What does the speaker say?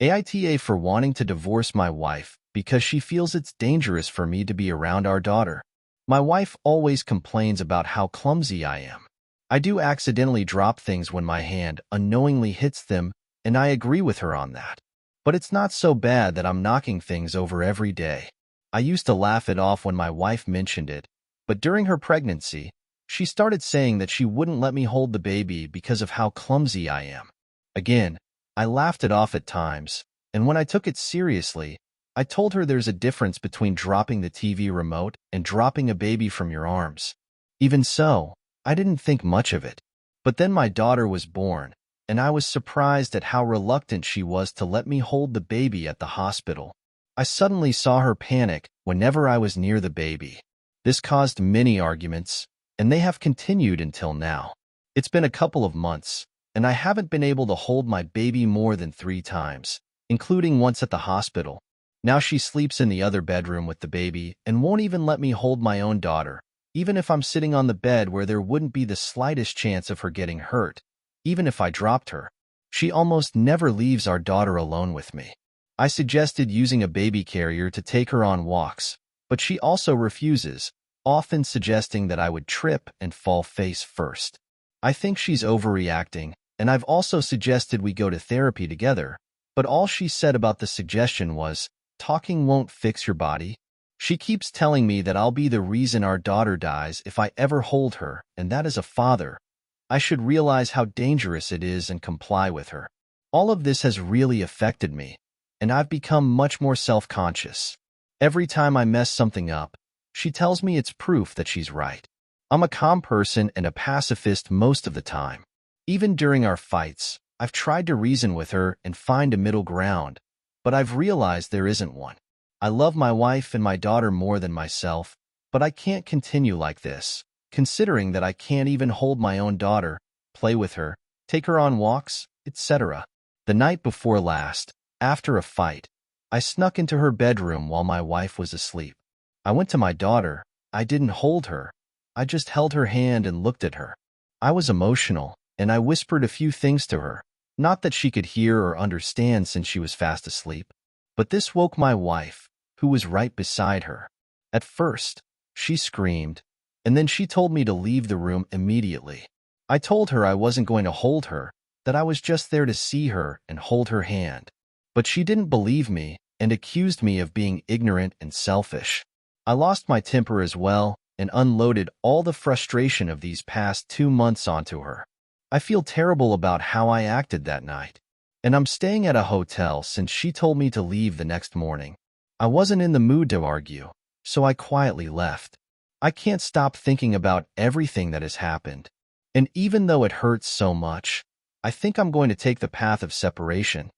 AITA for wanting to divorce my wife because she feels it's dangerous for me to be around our daughter. My wife always complains about how clumsy I am. I do accidentally drop things when my hand unknowingly hits them, and I agree with her on that. But it's not so bad that I'm knocking things over every day. I used to laugh it off when my wife mentioned it, but during her pregnancy, she started saying that she wouldn't let me hold the baby because of how clumsy I am. Again, I laughed it off at times, and when I took it seriously, I told her there's a difference between dropping the TV remote and dropping a baby from your arms. Even so, I didn't think much of it. But then my daughter was born, and I was surprised at how reluctant she was to let me hold the baby at the hospital. I suddenly saw her panic whenever I was near the baby. This caused many arguments, and they have continued until now. It's been a couple of months, and I haven't been able to hold my baby more than 3 times, including once at the hospital. Now she sleeps in the other bedroom with the baby and won't even let me hold my own daughter, even if I'm sitting on the bed where there wouldn't be the slightest chance of her getting hurt, even if I dropped her. She almost never leaves our daughter alone with me. I suggested using a baby carrier to take her on walks, but she also refuses, often suggesting that I would trip and fall face first. I think she's overreacting, and I've also suggested we go to therapy together, but all she said about the suggestion was, "Talking won't fix your body." She keeps telling me that I'll be the reason our daughter dies if I ever hold her, and that as a father, I should realize how dangerous it is and comply with her. All of this has really affected me, and I've become much more self-conscious. Every time I mess something up, she tells me it's proof that she's right. I'm a calm person and a pacifist most of the time. Even during our fights, I've tried to reason with her and find a middle ground, but I've realized there isn't one. I love my wife and my daughter more than myself, but I can't continue like this, considering that I can't even hold my own daughter, play with her, take her on walks, etc. The night before last, after a fight, I snuck into her bedroom while my wife was asleep. I went to my daughter. I didn't hold her. I just held her hand and looked at her. I was emotional, and I whispered a few things to her, not that she could hear or understand since she was fast asleep. But this woke my wife, who was right beside her. At first, she screamed, and then she told me to leave the room immediately. I told her I wasn't going to hold her, that I was just there to see her and hold her hand. But she didn't believe me and accused me of being ignorant and selfish. I lost my temper as well and unloaded all the frustration of these past 2 months onto her. I feel terrible about how I acted that night, and I'm staying at a hotel since she told me to leave the next morning. I wasn't in the mood to argue, so I quietly left. I can't stop thinking about everything that has happened, and even though it hurts so much, I think I'm going to take the path of separation.